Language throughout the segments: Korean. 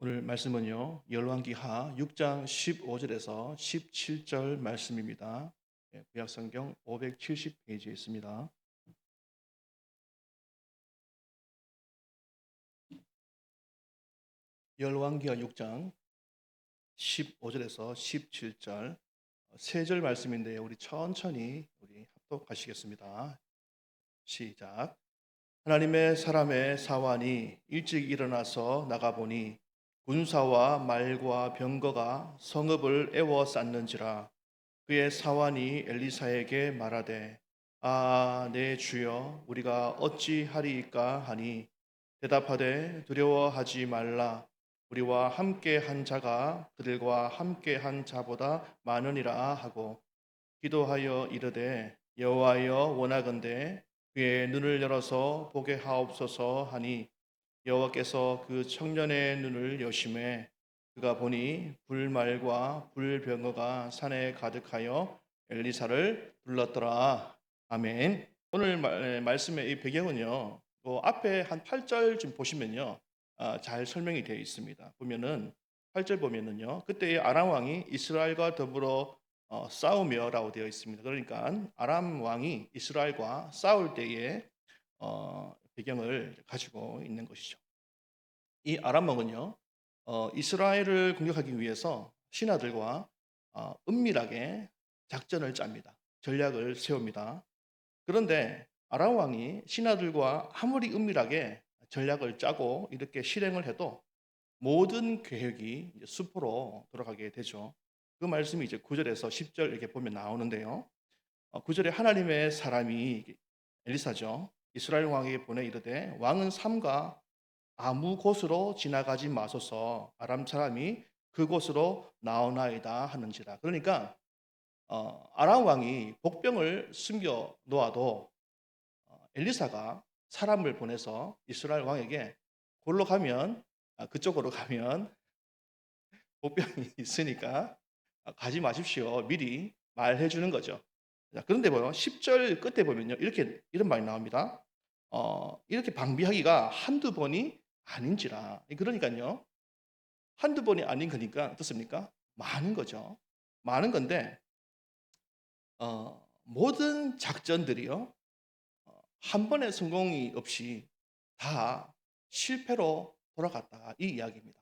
오늘 말씀은요. 열왕기하 6장 15절에서 17절 말씀입니다. 구약성경 570페이지에 있습니다. 열왕기하 6장 15절에서 17절 세 절 말씀인데요. 우리 천천히 합독하시겠습니다. 시작. 하나님의 사람의 사환이 일찍 일어나서 나가보니 군사와 말과 병거가 성읍을 에워쌌는지라. 그의 사환이 엘리사에게 말하되 내 주여 우리가 어찌하리이까 하니 대답하되 두려워하지 말라. 우리와 함께 한 자가 그들과 함께 한 자보다 많으니라 하고 기도하여 이르되 여호와여 원하건대 그의 눈을 열어서 보게 하옵소서 하니 여호와께서 그 청년의 눈을 여심해 그가 보니 불말과 불병거가 산에 가득하여 엘리사를 불렀더라. 아멘. 오늘 말씀의 이 배경은요. 앞에 한 8절 좀 보시면요. 잘 설명이 되어 있습니다. 보면은 8절 보면은요. 그때의 아람 왕이 이스라엘과 더불어 싸우며라고 되어 있습니다. 그러니까 아람 왕이 이스라엘과 싸울 때의 배경을 가지고 있는 것이죠. 이 아람 왕은요, 이스라엘을 공격하기 위해서 신하들과 은밀하게 작전을 짭니다. 전략을 세웁니다. 그런데 아람 왕이 신하들과 아무리 은밀하게 전략을 짜고 이렇게 실행을 해도 모든 계획이 수포로 돌아가게 되죠. 그 말씀이 이제 9절에서 10절 이렇게 보면 나오는데요. 9절에 하나님의 사람이 엘리사죠. 이스라엘 왕에게 보내 이르되 왕은 삼가 아무 곳으로 지나가지 마소서. 아람 사람이 그곳으로 나오나이다 하는지라. 그러니까 아람 왕이 복병을 숨겨 놓아도 엘리사가 사람을 보내서 이스라엘 왕에게 골로 가면 그쪽으로 가면 복병이 있으니까 가지 마십시오. 미리 말해 주는 거죠. 자, 그런데 보요 10절 끝에 보면요. 이런 말이 나옵니다. 이렇게 방비하기가 한두 번이 아닌지라. 그러니까요. 한두 번이 아닌 거니까 어떻습니까? 많은 거죠. 많은 건데 모든 작전들이요. 한 번의 성공이 없이 다 실패로 돌아갔다 이 이야기입니다.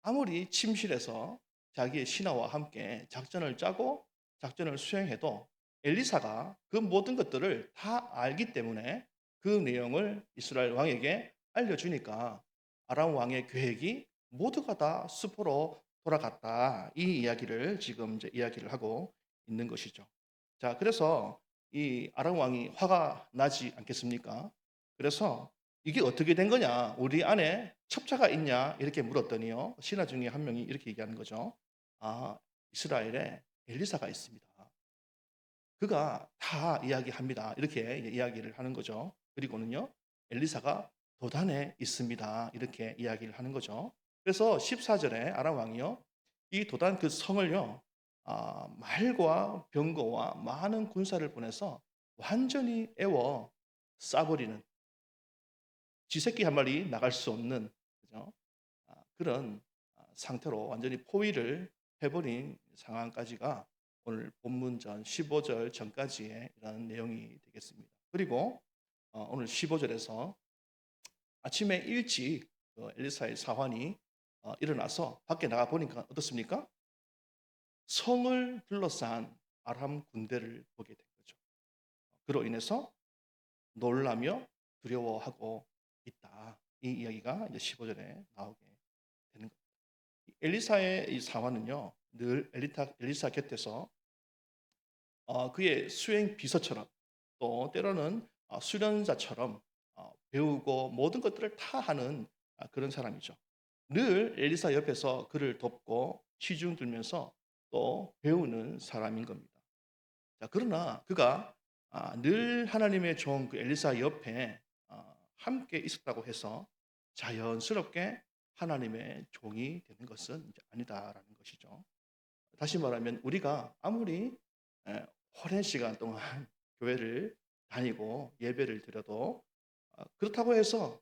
아무리 침실에서 자기의 신하와 함께 작전을 짜고 작전을 수행해도 엘리사가 그 모든 것들을 다 알기 때문에 그 내용을 이스라엘 왕에게 알려주니까 아람 왕의 계획이 모두가 다 수포로 돌아갔다. 이 이야기를 지금 이제 이야기를 하고 있는 것이죠. 자, 그래서 이 아람 왕이 화가 나지 않겠습니까? 그래서 이게 어떻게 된 거냐? 우리 안에 첩자가 있냐? 이렇게 물었더니요. 신하 중에 한 명이 이렇게 얘기하는 거죠. 이스라엘에 엘리사가 있습니다. 그가 다 이야기합니다. 이렇게 이야기를 하는 거죠. 그리고는요. 엘리사가 도단에 있습니다. 이렇게 이야기를 하는 거죠. 그래서 14절에 아람 왕이요. 이 도단 그 성을요. 말과 병거와 많은 군사를 보내서 완전히 애워 싸버리는 쥐새끼 한 마리 나갈 수 없는 그죠? 그런 상태로 완전히 포위를 해버린 상황까지가 오늘 본문 전 15절 전까지의 이런 내용이 되겠습니다. 그리고 오늘 15절에서 아침에 일찍 엘리사의 사환이 일어나서 밖에 나가 보니까 어떻습니까? 성을 둘러싼 아람 군대를 보게 된 거죠. 그로 인해서 놀라며 두려워하고 있다. 이 이야기가 이제 15절에 나오게 되는 겁니다. 엘리사의 이 사화는요, 늘 엘리사 곁에서 그의 수행 비서처럼 또 때로는 수련자처럼 배우고 모든 것들을 다 하는 그런 사람이죠. 늘 엘리사 옆에서 그를 돕고 시중 들면서 또 배우는 사람인 겁니다. 자, 그러나 그가 늘 하나님의 종 그 엘리사 옆에 함께 있었다고 해서 자연스럽게 하나님의 종이 되는 것은 이제 아니다라는 것이죠. 다시 말하면 우리가 아무리 오랜 시간 동안 교회를 다니고 예배를 드려도 그렇다고 해서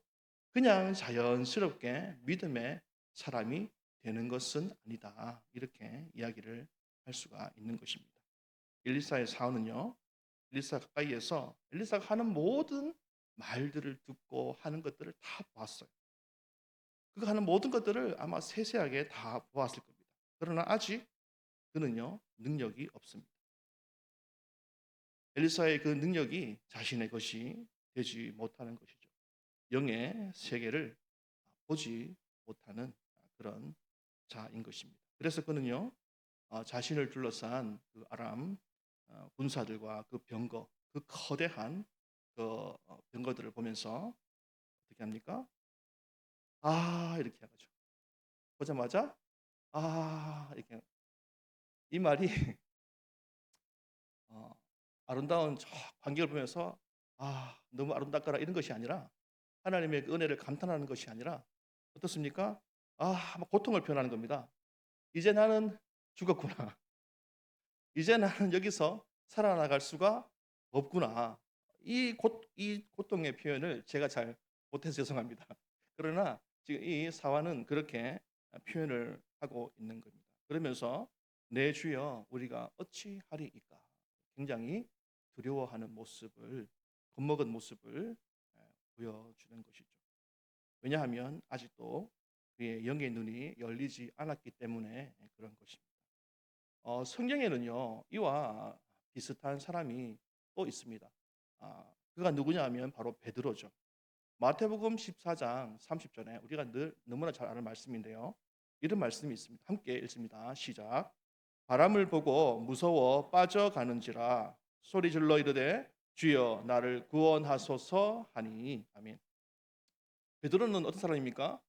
그냥 자연스럽게 믿음의 사람이 되는 것은 아니다. 이렇게 이야기를 할 수가 있는 것입니다. 엘리사의 사원은요, 엘리사 가까이에서 엘리사가 하는 모든 말들을 듣고 하는 것들을 다 보았어요. 그가 하는 모든 것들을 아마 세세하게 다 보았을 겁니다. 그러나 아직 그는요, 능력이 없습니다. 엘리사의 그 능력이 자신의 것이 되지 못하는 것이죠. 영의 세계를 보지 못하는 그런 자인 것입니다. 그래서 그는요, 자신을 둘러싼 그 아람 군사들과 그 병거, 그 거대한 그 병거들을 보면서 어떻게 합니까? 아, 이렇게 하죠. 보자마자 아, 이렇게 이 말이 어, 아름다운 저 광경을 보면서 아, 너무 아름답더라 이런 것이 아니라 하나님의 그 은혜를 감탄하는 것이 아니라 어떻습니까? 아, 막 고통을 표현하는 겁니다. 이제 나는 죽었구나. 이제 나는 여기서 살아나갈 수가 없구나. 이 고통의 표현을 제가 잘 못해서 죄송합니다. 그러나 지금 이 사화는 그렇게 표현을 하고 있는 겁니다. 그러면서 내 주여 우리가 어찌하리이까 굉장히 두려워하는 모습을 겁먹은 모습을 보여주는 것이죠. 왜냐하면 아직도 그의 영의 눈이 열리지 않았기 때문에 그런 것입니다. 성경에는요, 이와 비슷한 사람이 또 있습니다. 그가 누구냐 하면 바로 베드로죠. 마태복음 14장 30절에 우리가 늘 너무나 잘 아는 말씀인데요. 이런 말씀이 있습니다. 함께 읽습니다. 시작. 바람을 보고 무서워 빠져가는지라 소리 질러 이르되 주여 나를 구원하소서 하니. 아멘. 베드로는 어떤 사람입니까?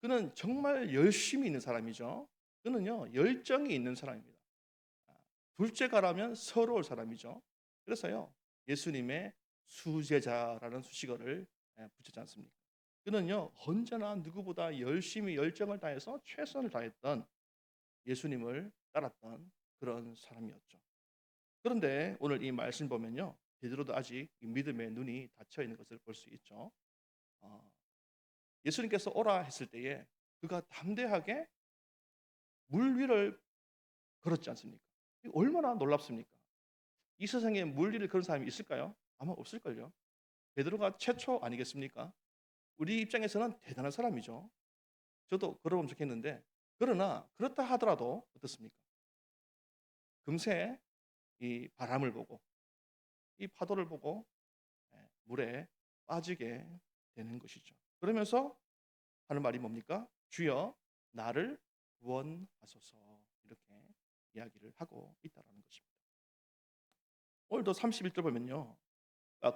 그는 정말 열심히 있는 사람이죠. 그는요, 열정이 있는 사람입니다. 둘째가라면 서러울 사람이죠. 그래서요, 예수님의 수제자라는 수식어를 붙였지 않습니까? 그는요, 언제나 누구보다 열심히 열정을 다해서 최선을 다했던 예수님을 따랐던 그런 사람이었죠. 그런데 오늘 이 말씀 보면요, 베드로도 아직 이 믿음의 눈이 닫혀 있는 것을 볼 수 있죠. 어, 예수님께서 오라 했을 때에 그가 담대하게 물 위를 걸었지 않습니까? 얼마나 놀랍습니까? 이 세상에 물 위를 그런 사람이 있을까요? 아마 없을걸요. 베드로가 최초 아니겠습니까? 우리 입장에서는 대단한 사람이죠. 저도 걸어보면 좋겠는데 그러나 그렇다 하더라도 어떻습니까? 금세 이 바람을 보고 이 파도를 보고 물에 빠지게 되는 것이죠. 그러면서 하는 말이 뭡니까? 주여 나를 구원하소서 이렇게 이야기를 하고 있다라는 것입니다. 오늘도 31절 보면요.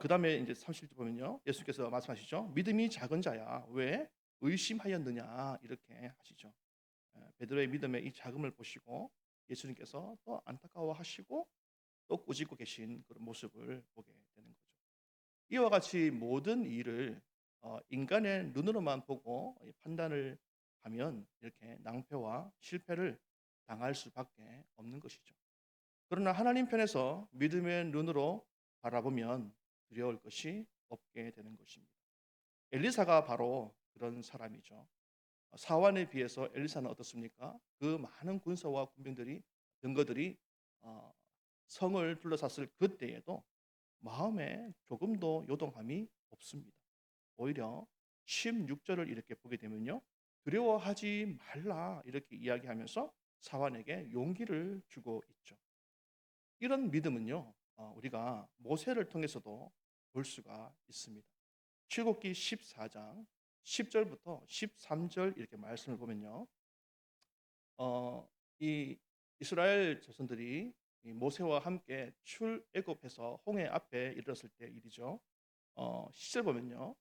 그다음에 이제 30절 보면요. 예수께서 말씀하시죠. 믿음이 작은 자야 왜 의심하였느냐 이렇게 하시죠. 베드로의 믿음의 이 자금을 보시고 예수님께서 또 안타까워하시고 또 꾸짖고 계신 그런 모습을 보게 되는 거죠. 이와 같이 모든 일을 인간의 눈으로만 보고 판단을 하면 이렇게 낭패와 실패를 당할 수밖에 없는 것이죠. 그러나 하나님 편에서 믿음의 눈으로 바라보면 두려울 것이 없게 되는 것입니다. 엘리사가 바로 그런 사람이죠. 사완에 비해서 엘리사는 어떻습니까? 그 많은 군사와 군병들이 병거들이 어, 성을 둘러쌌을 그때에도 마음에 조금도 요동함이 없습니다. 오히려 16절을 이렇게 보게 되면요. 두려워하지 말라 이렇게 이야기하면서 사완에게 용기를 주고 있죠. 이런 믿음은요. 우리가 모세를 통해서도 볼 수가 있습니다. 출애굽기 14장 10절부터 13절 이렇게 말씀을 보면요. 이 이스라엘 자손들이 이 모세와 함께 출애굽해서 홍해 앞에 이르렀을 때 일이죠. 10절 보면요.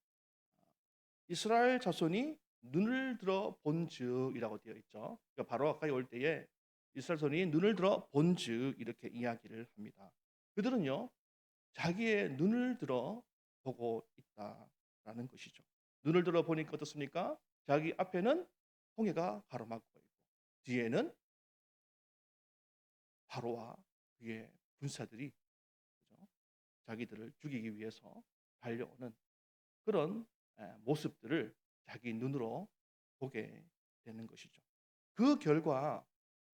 이스라엘 자손이 눈을 들어 본즉이라고 되어 있죠. 그러니까 바로 가까이 올 때에 이스라엘 자손이 눈을 들어 본즉 이렇게 이야기를 합니다. 그들은요. 자기의 눈을 들어 보고 있다라는 것이죠. 눈을 들어 보니까 어떻습니까? 자기 앞에는 홍해가 가로막고 있고 뒤에는 바로와 그의 군사들이 그죠? 자기들을 죽이기 위해서 달려오는 그런 모습들을 자기 눈으로 보게 되는 것이죠. 그 결과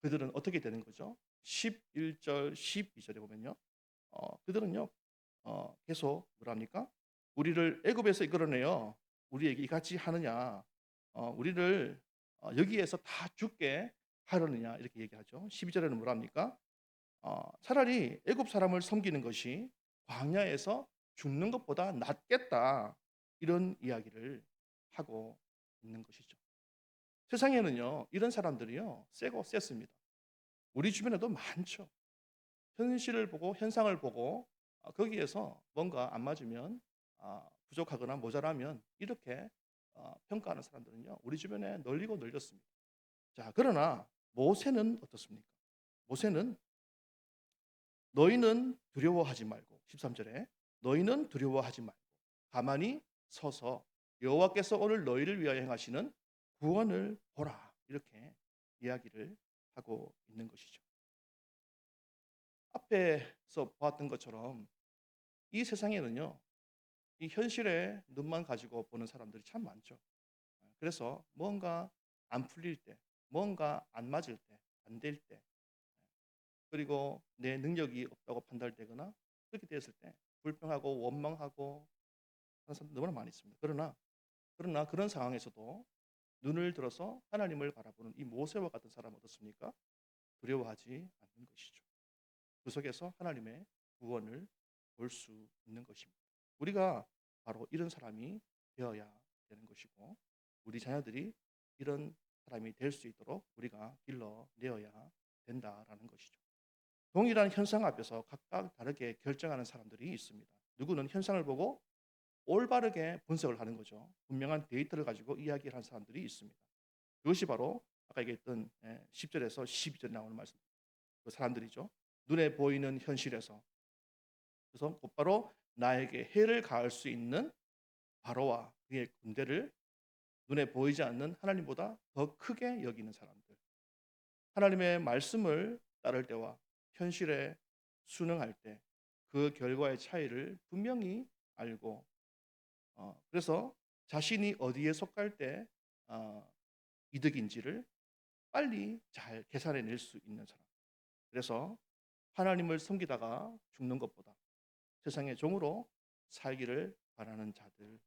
그들은 어떻게 되는 거죠? 11절, 12절에 보면요. 그들은요. 계속 뭐랍니까? 우리를 애굽에서 이끌어내어 우리에게 이같이 하느냐? 우리를 여기에서 다 죽게 하려느냐? 이렇게 얘기하죠. 12절에는 뭐랍니까? 차라리 애굽 사람을 섬기는 것이 광야에서 죽는 것보다 낫겠다. 이런 이야기를 하고 있는 것이죠. 세상에는요, 이런 사람들이요, 세고 셌습니다. 우리 주변에도 많죠. 현실을 보고 현상을 보고 거기에서 뭔가 안 맞으면 부족하거나 모자라면 이렇게 평가하는 사람들은요, 우리 주변에 널리고 널렸습니다. 자, 그러나 모세는 어떻습니까? 모세는 너희는 두려워하지 말고 13절에 너희는 두려워하지 말고 가만히 서서 여호와께서 오늘 너희를 위하여 행하시는 구원을 보라. 이렇게 이야기를 하고 있는 것이죠. 앞에서 보았던 것처럼 이 세상에는요. 이 현실에 눈만 가지고 보는 사람들이 참 많죠. 그래서 뭔가 안 풀릴 때, 뭔가 안 맞을 때, 안 될 때, 그리고 내 능력이 없다고 판단되거나 그렇게 되었을 때 불평하고 원망하고 하는 사람들 너무나 많이 있습니다. 그러나 그런 상황에서도 눈을 들어서 하나님을 바라보는 이 모세와 같은 사람은 어떻습니까? 두려워하지 않는 것이죠. 그 속에서 하나님의 구원을 볼 수 있는 것입니다. 우리가 바로 이런 사람이 되어야 되는 것이고 우리 자녀들이 이런 사람이 될 수 있도록 우리가 길러내어야 된다라는 것이죠. 동일한 현상 앞에서 각각 다르게 결정하는 사람들이 있습니다. 누구는 현상을 보고 올바르게 분석을 하는 거죠. 분명한 데이터를 가지고 이야기를 하는 사람들이 있습니다. 그것이 바로 아까 얘기했던 10절에서 12절에 나오는 말씀, 그 사람들이죠. 눈에 보이는 현실에서 그래서 곧바로 나에게 해를 가할 수 있는 바로와 그의 군대를 눈에 보이지 않는 하나님보다 더 크게 여기는 사람들. 하나님의 말씀을 따를 때와 현실에 순응할 때 그 결과의 차이를 분명히 알고 그래서 자신이 어디에 속할 때 이득인지를 빨리 잘 계산해낼 수 있는 사람. 그래서 하나님을 섬기다가 죽는 것보다 세상의 종으로 살기를 바라는 자들.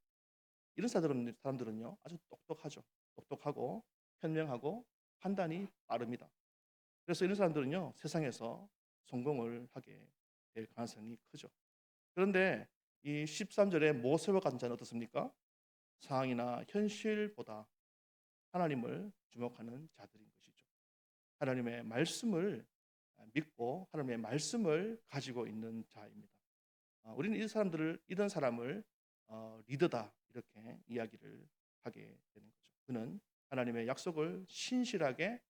이런 사람들은요 아주 똑똑하죠. 똑똑하고 현명하고 판단이 빠릅니다. 그래서 이런 사람들은요 세상에서 성공을 하게 될 가능성이 크죠. 그런데 이 13절에 모세와 같은 자는 어떻습니까? 상황이나 현실보다 하나님을 주목하는 자들인 것이죠. 하나님의 말씀을 믿고 하나님의 말씀을 가지고 있는 자입니다. 우리는 이런 사람을 리더다 이렇게 이야기를 하게 되는 거죠. 그는 하나님의 약속을 신실하게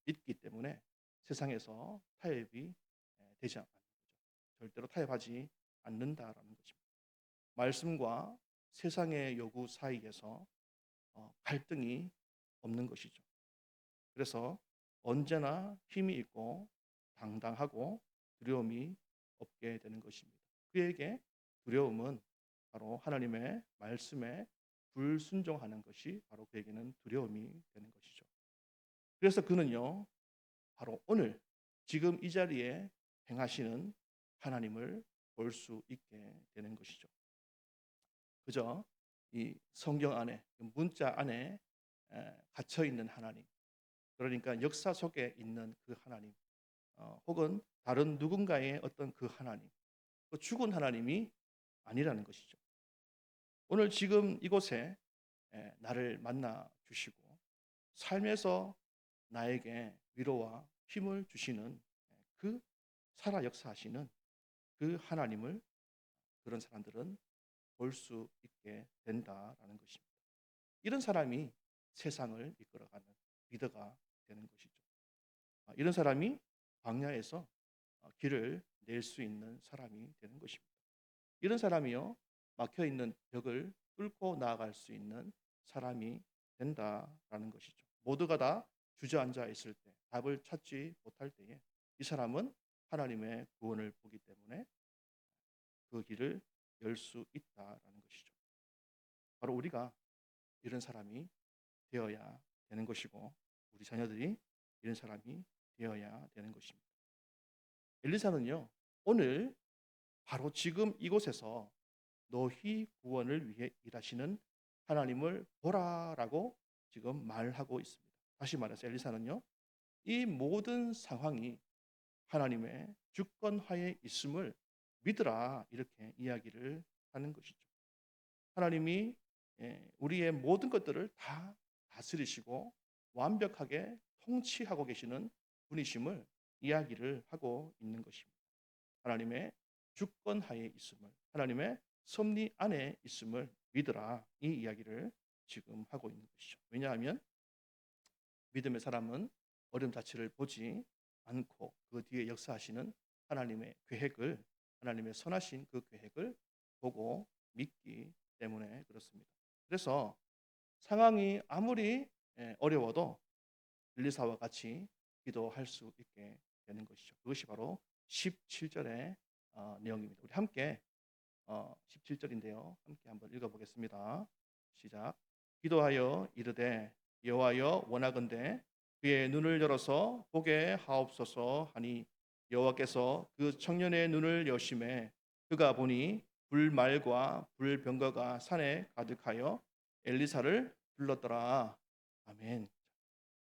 믿기 때문에 세상에서 타협이 되지 않는 거죠. 절대로 타협하지 않는다라는 것입니다. 말씀과 세상의 요구 사이에서 갈등이 없는 것이죠. 그래서 언제나 힘이 있고 당당하고 두려움이 없게 되는 것입니다. 그에게 두려움은 바로 하나님의 말씀에 불순종하는 것이 바로 그에게는 두려움이 되는 것이죠. 그래서 그는요, 바로 오늘 지금 이 자리에 행하시는 하나님을 볼 수 있게 되는 것이죠. 그저 이 성경 안에, 문자 안에 갇혀 있는 하나님, 그러니까 역사 속에 있는 그 하나님, 혹은 다른 누군가의 어떤 그 하나님, 그 죽은 하나님이 아니라는 것이죠. 오늘 지금 이곳에 나를 만나 주시고 삶에서 나에게 위로와 힘을 주시는 그 살아 역사하시는 그 하나님을 그런 사람들은 볼 수 있게 된다라는 것입니다. 이런 사람이 세상을 이끌어가는 리더가 되는 것이죠. 이런 사람이 광야에서 길을 낼 수 있는 사람이 되는 것입니다. 이런 사람이요 막혀 있는 벽을 뚫고 나아갈 수 있는 사람이 된다라는 것이죠. 모두가 다 주저앉아 있을 때, 답을 찾지 못할 때에 이 사람은 하나님의 구원을 보기 때문에 그 길을 열 수 있다라는 것이죠. 바로 우리가 이런 사람이 되어야 되는 것이고 우리 자녀들이 이런 사람이 되어야 되는 것입니다. 엘리사는요, 오늘 바로 지금 이곳에서 너희 구원을 위해 일하시는 하나님을 보라라고 지금 말하고 있습니다. 다시 말해서 엘리사는요, 이 모든 상황이 하나님의 주권하에 있음을 믿으라 이렇게 이야기를 하는 것이죠. 하나님이 우리의 모든 것들을 다 다스리시고 완벽하게 통치하고 계시는 분이심을 이야기를 하고 있는 것입니다. 하나님의 주권하에 있음을, 하나님의 섭리 안에 있음을 믿으라 이 이야기를 지금 하고 있는 것이죠. 왜냐하면 믿음의 사람은 어려움 자체를 보지 않고 그 뒤에 역사하시는 하나님의 계획을, 하나님의 선하신 그 계획을 보고 믿기 때문에 그렇습니다. 그래서 상황이 아무리 어려워도 엘리사와 같이 기도할 수 있게 되는 것이죠. 그것이 바로 17절의 내용입니다. 우리 함께 17절인데요. 함께 한번 읽어보겠습니다. 시작. 기도하여 이르되 여호와여 원하건대 그의 눈을 열어서 보게 하옵소서 하니 여호와께서 그 청년의 눈을 여심해 그가 보니 불말과 불병거가 산에 가득하여 엘리사를 불렀더라. 아멘.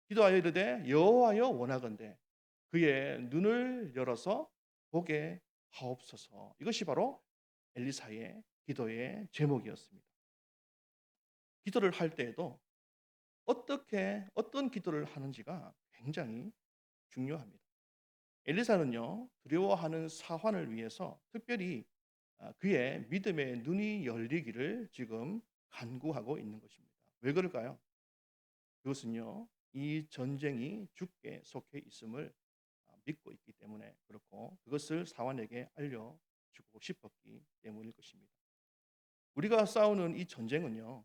기도하여 이르되 여호와여 원하건대 그의 눈을 열어서 보게 하옵소서. 이것이 바로 엘리사의 기도의 제목이었습니다. 기도를 할 때에도 어떤 기도를 하는지가 굉장히 중요합니다. 엘리사는요, 두려워하는 사환을 위해서 특별히 그의 믿음의 눈이 열리기를 지금 간구하고 있는 것입니다. 왜 그럴까요? 그것은요, 이 전쟁이 주께 속해 있음을 믿고 있기 때문에 그렇고 그것을 사환에게 알려주고 싶었기 때문일 것입니다. 우리가 싸우는 이 전쟁은요,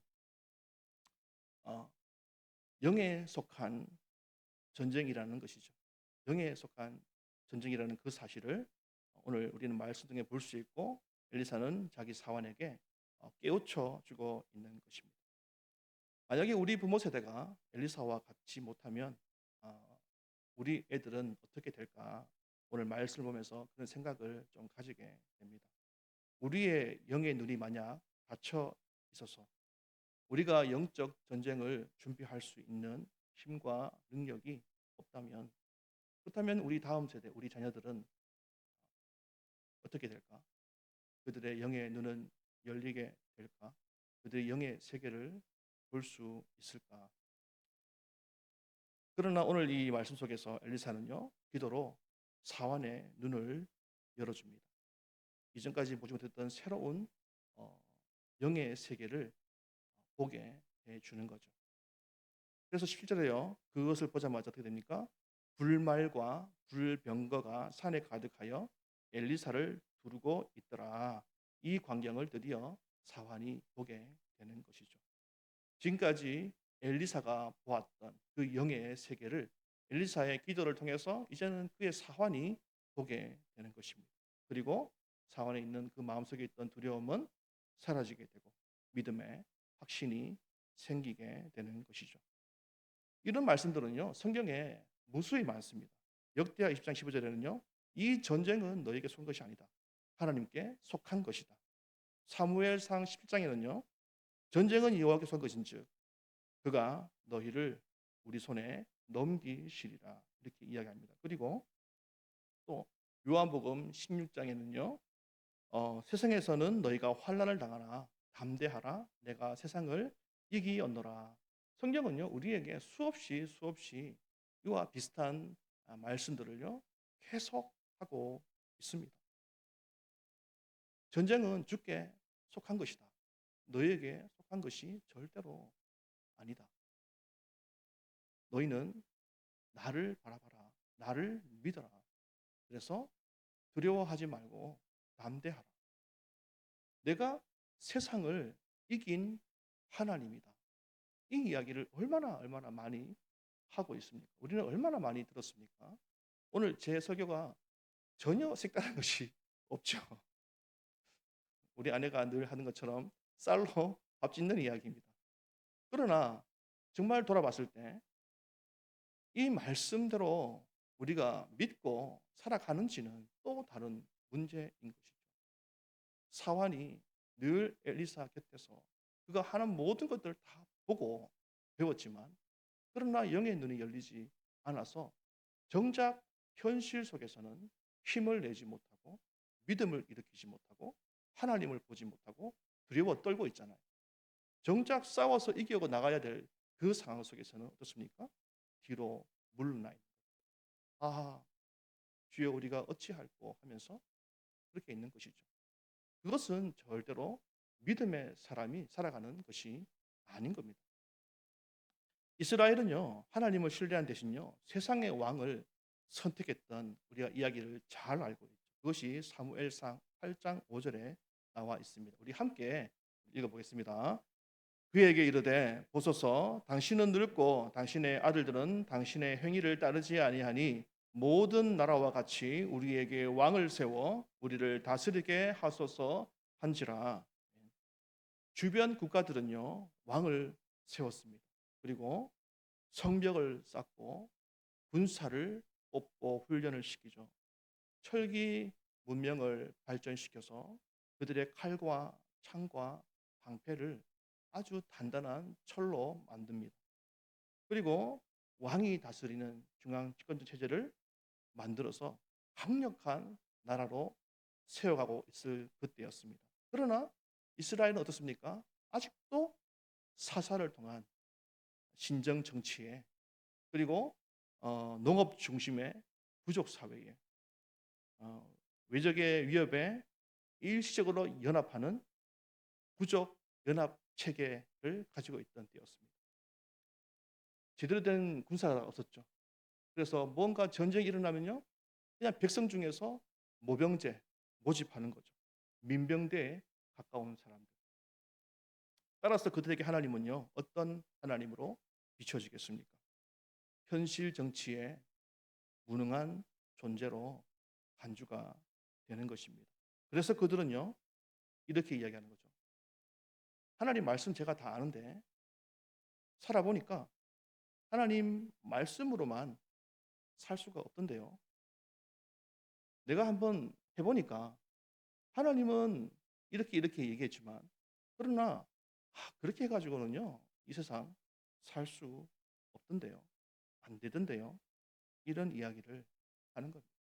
어, 영에 속한 전쟁이라는 것이죠. 영에 속한 전쟁이라는 그 사실을 오늘 우리는 말씀 등에 볼 수 있고 엘리사는 자기 사환에게 깨우쳐 주고 있는 것입니다. 만약에 우리 부모 세대가 엘리사와 같지 못하면 우리 애들은 어떻게 될까? 오늘 말씀을 보면서 그런 생각을 좀 가지게 됩니다. 우리의 영의 눈이 만약 닫혀 있어서 우리가 영적 전쟁을 준비할 수 있는 힘과 능력이 없다면 그렇다면 우리 다음 세대, 우리 자녀들은 어떻게 될까? 그들의 영의 눈은 열리게 될까? 그들의 영의 세계를 볼 수 있을까? 그러나 오늘 이 말씀 속에서 엘리사는요, 기도로 사환의 눈을 열어줍니다. 이전까지 보지 못했던 새로운 어, 영의 세계를 보게 해주는 거죠. 그래서 17절에요. 그것을 보자마자 어떻게 됩니까? 불말과 불병거가 산에 가득하여 엘리사를 두르고 있더라. 이 광경을 드디어 사환이 보게 되는 것이죠. 지금까지 엘리사가 보았던 그 영의 세계를 엘리사의 기도를 통해서 이제는 그의 사환이 보게 되는 것입니다. 그리고 사환에 있는 그 마음속에 있던 두려움은 사라지게 되고 믿음의 확신이 생기게 되는 것이죠. 이런 말씀들은요, 성경에 무수히 많습니다. 역대하 20장 15절에는요, 이 전쟁은 너에게 쏜 것이 아니다. 하나님께 속한 것이다. 사무엘상 17장에는요, 전쟁은 여호와께 쏜 것인즉 그가 너희를 우리 손에 넘기시리라 이렇게 이야기합니다. 그리고 또 요한복음 16장에는요, 세상에서는 너희가 환난을 당하나 담대하라 내가 세상을 이기었노라. 성경은요, 우리에게 수없이 이와 비슷한 말씀들을요 계속 하고 있습니다. 전쟁은 주께 속한 것이다. 너희에게 속한 것이 절대로 아니다. 너희는 나를 바라봐라. 나를 믿어라. 그래서 두려워하지 말고 담대하라. 내가 세상을 이긴 하나님이다. 이 이야기를 얼마나 많이 하고 있습니까? 우리는 얼마나 많이 들었습니까? 오늘 제 설교가 전혀 색다른 것이 없죠. 우리 아내가 늘 하는 것처럼 쌀로 밥 짓는 이야기입니다. 그러나 정말 돌아봤을 때 이 말씀대로 우리가 믿고 살아가는지는 또 다른 문제인 것이죠. 사환이 늘 엘리사 곁에서 그가 하는 모든 것들을 다 보고 배웠지만, 그러나 영의 눈이 열리지 않아서 정작 현실 속에서는 힘을 내지 못하고 믿음을 일으키지 못하고 하나님을 보지 못하고 두려워 떨고 있잖아요. 정작 싸워서 이기고 나가야 될 그 상황 속에서는 어떻습니까? 뒤로 물러나 있는. 아, 주여 우리가 어찌할꼬 하면서 그렇게 있는 것이죠. 그것은 절대로 믿음의 사람이 살아가는 것이 아닌 겁니다. 이스라엘은요, 하나님을 신뢰한 대신요, 세상의 왕을 선택했던 우리가 이야기를 잘 알고 있죠. 그것이 사무엘상 8장 5절에 나와 있습니다. 우리 함께 읽어보겠습니다. 그에게 이르되 보소서, 당신은 늙고 당신의 아들들은 당신의 행위를 따르지 아니하니 모든 나라와 같이 우리에게 왕을 세워 우리를 다스리게 하소서 한지라. 주변 국가들은요, 왕을 세웠습니다. 그리고 성벽을 쌓고 군사를 뽑고 훈련을 시키죠. 철기 문명을 발전시켜서 그들의 칼과 창과 방패를 아주 단단한 철로 만듭니다. 그리고 왕이 다스리는 중앙 집권적 체제를 만들어서 강력한 나라로 세워가고 있을 그때였습니다. 그러나 이스라엘은 어떻습니까? 아직도 사사를 통한 신정 정치에, 그리고 농업 중심의 부족 사회에, 외적의 위협에 일시적으로 연합하는 부족 연합 체계를 가지고 있던 때였습니다. 제대로 된 군사가 없었죠. 그래서 뭔가 전쟁이 일어나면요, 그냥 백성 중에서 모병제 모집하는 거죠. 민병대에 가까운 사람들. 따라서 그들에게 하나님은요, 어떤 하나님으로 비춰지겠습니까? 현실 정치에 무능한 존재로 간주가 되는 것입니다. 그래서 그들은요, 이렇게 이야기하는 거죠. 하나님 말씀 제가 다 아는데 살아보니까 하나님 말씀으로만 살 수가 없던데요. 내가 한번 해보니까 하나님은 이렇게 얘기했지만, 그러나 그렇게 해가지고는요, 이 세상 살 수 없던데요. 안 되던데요. 이런 이야기를 하는 겁니다.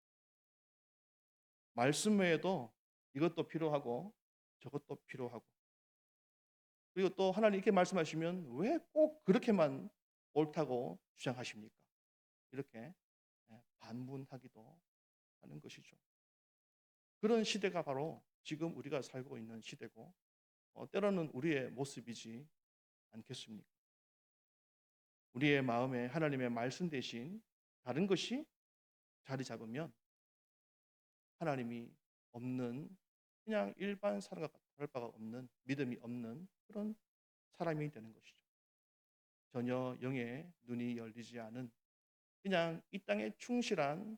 말씀 외에도 이것도 필요하고 저것도 필요하고, 그리고 또 하나님 이렇게 말씀하시면 왜 꼭 그렇게만 옳다고 주장하십니까? 이렇게 반문하기도 하는 것이죠. 그런 시대가 바로 지금 우리가 살고 있는 시대고, 때로는 우리의 모습이지 않겠습니까? 우리의 마음에 하나님의 말씀 대신 다른 것이 자리 잡으면 하나님이 없는, 그냥 일반 사람과 다를 바가 없는, 믿음이 없는 그런 사람이 되는 것이죠. 전혀 영의 눈이 열리지 않은, 그냥 이 땅에 충실한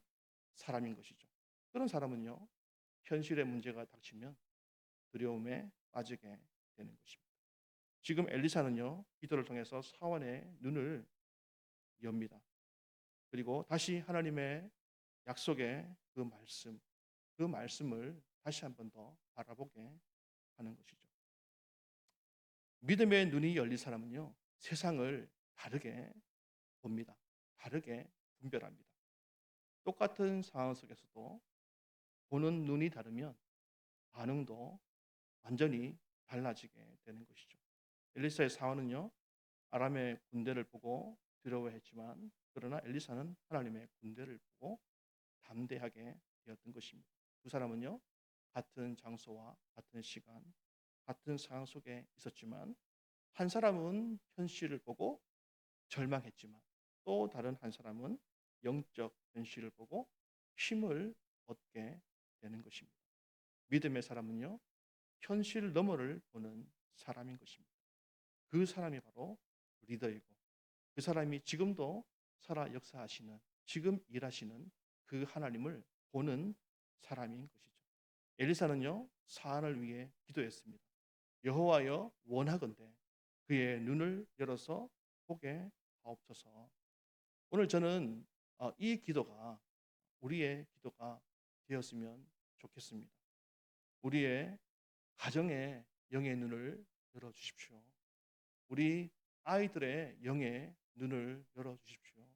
사람인 것이죠. 그런 사람은요, 현실의 문제가 닥치면 두려움에 빠지게 되는 것입니다. 지금 엘리사는요, 기도를 통해서 사원의 눈을 엽니다. 그리고 다시 하나님의 약속의 그 말씀을 다시 한번 더 바라보게 하는 것이죠. 믿음의 눈이 열린 사람은요, 세상을 다르게 봅니다. 다르게 분별합니다. 똑같은 상황 속에서도 보는 눈이 다르면 반응도 완전히 달라지게 되는 것이죠. 엘리사의 사원은요, 아람의 군대를 보고 두려워했지만, 그러나 엘리사는 하나님의 군대를 보고 담대하게 되었던 것입니다. 두 사람은요, 같은 장소와 같은 시간, 같은 상황 속에 있었지만, 한 사람은 현실을 보고 절망했지만, 또 다른 한 사람은 영적 현실을 보고 힘을 얻게 되는 것입니다. 믿음의 사람은요, 현실 너머를 보는 사람인 것입니다. 그 사람이 바로 리더이고, 그 사람이 지금도 살아 역사하시는, 지금 일하시는 그 하나님을 보는 사람인 것이죠. 엘리사는요, 사안을 위해 기도했습니다. 여호와여, 원하건대 그의 눈을 열어서 보게 하옵소서. 오늘 저는 이 기도가 우리의 기도가 되었으면 좋겠습니다. 우리의 가정의 영의 눈을 열어 주십시오. 우리 아이들의 영의 눈을 열어 주십시오.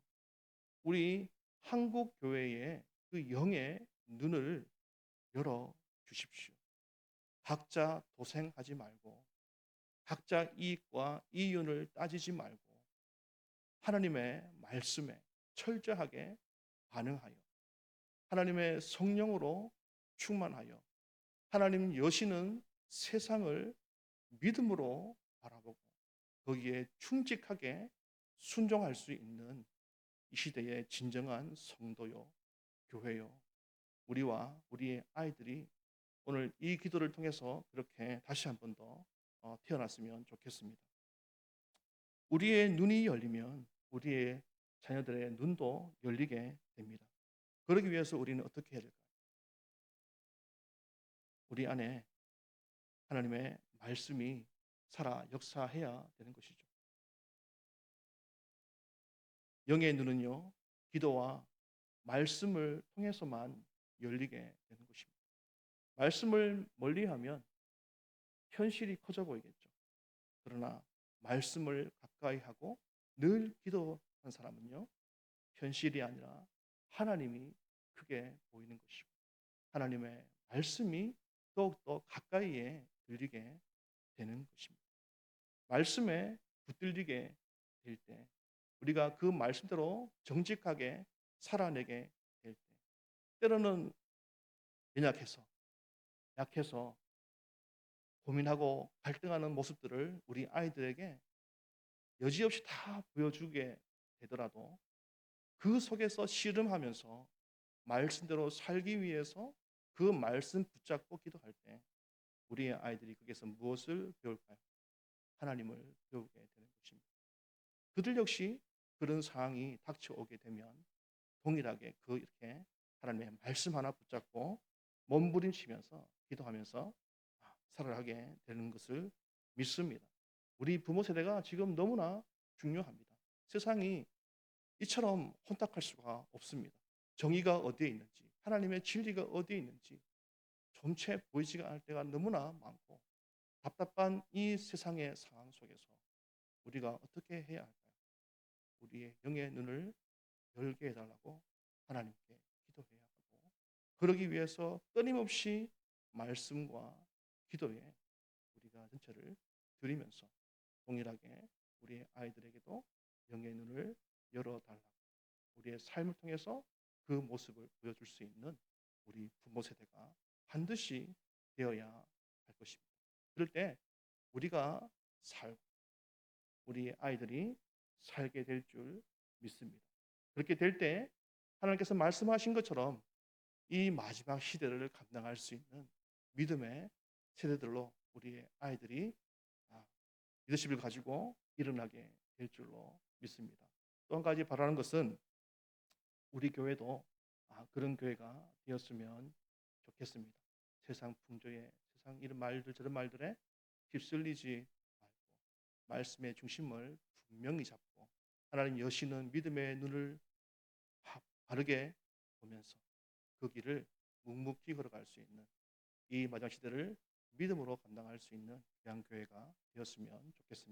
우리 한국 교회의 그 영의 눈을 열어 주십시오. 각자 도생하지 말고, 각자 이익과 이윤을 따지지 말고, 하나님의 말씀에 철저하게 반응하여 하나님의 성령으로 충만하여 하나님 여시는 세상을 믿음으로 바라보고 거기에 충직하게 순종할 수 있는 이 시대의 진정한 성도요, 교회요, 우리와 우리의 아이들이 오늘 이 기도를 통해서 그렇게 다시 한 번 더 태어났으면 좋겠습니다. 우리의 눈이 열리면 우리의 자녀들의 눈도 열리게 됩니다. 그러기 위해서 우리는 어떻게 해야 될까요? 우리 안에 하나님의 말씀이 살아 역사해야 되는 것이죠. 영의 눈은요, 기도와 말씀을 통해서만 열리게 되는 것입니다. 말씀을 멀리하면 현실이 커져 보이겠죠. 그러나 말씀을 가까이 하고 늘 기도한 사람은요, 현실이 아니라 하나님이 크게 보이는 것이고 하나님의 말씀이 더욱더 가까이에 들리게 되는 것입니다. 말씀에 붙들리게 될 때, 우리가 그 말씀대로 정직하게 살아내게 될 때, 때로는 연약해서, 약해서 고민하고 갈등하는 모습들을 우리 아이들에게 여지없이 다 보여주게 되더라도 그 속에서 씨름하면서 말씀대로 살기 위해서 그 말씀 붙잡고 기도할 때 우리의 아이들이 거기에서 무엇을 배울까요? 하나님을 배우게 되는 것입니다. 그들 역시 그런 상황이 닥쳐오게 되면 동일하게 이렇게 하나님의 말씀 하나 붙잡고 몸부림치면서 기도하면서 살아가게 되는 것을 믿습니다. 우리 부모 세대가 지금 너무나 중요합니다. 세상이 이처럼 혼탁할 수가 없습니다. 정의가 어디에 있는지, 하나님의 진리가 어디에 있는지 점체 보이지가 않을 때가 너무나 많고 답답한 이 세상의 상황 속에서 우리가 어떻게 해야 할까요? 우리의 영의 눈을 열게 해달라고 하나님께 기도해야 하고 그러기 위해서 끊임없이 말씀과 기도에 우리가 전체를 드리면서 동일하게 우리의 아이들에게도 영의 눈을 열어달라고 우리의 삶을 통해서 그 모습을 보여줄 수 있는 우리 부모 세대가 반드시 되어야 할 것입니다. 그럴 때 우리가 살고 우리 아이들이 살게 될 줄 믿습니다. 그렇게 될 때 하나님께서 말씀하신 것처럼 이 마지막 시대를 감당할 수 있는 믿음의 세대들로 우리의 아이들이 리더십을 가지고 일어나게 될 줄로 믿습니다. 또 한 가지 바라는 것은 우리 교회도 그런 교회가 되었으면 좋겠습니다. 세상 풍조에 세상 이런 말들 저런 말들에 휩쓸리지 말고 말씀의 중심을 분명히 잡고 하나님 여시는 믿음의 눈을 바르게 보면서 그 길을 묵묵히 걸어갈 수 있는 이 마지막 시대를 믿음으로 감당할 수 있는 귀한 교회가 되었으면 좋겠습니다.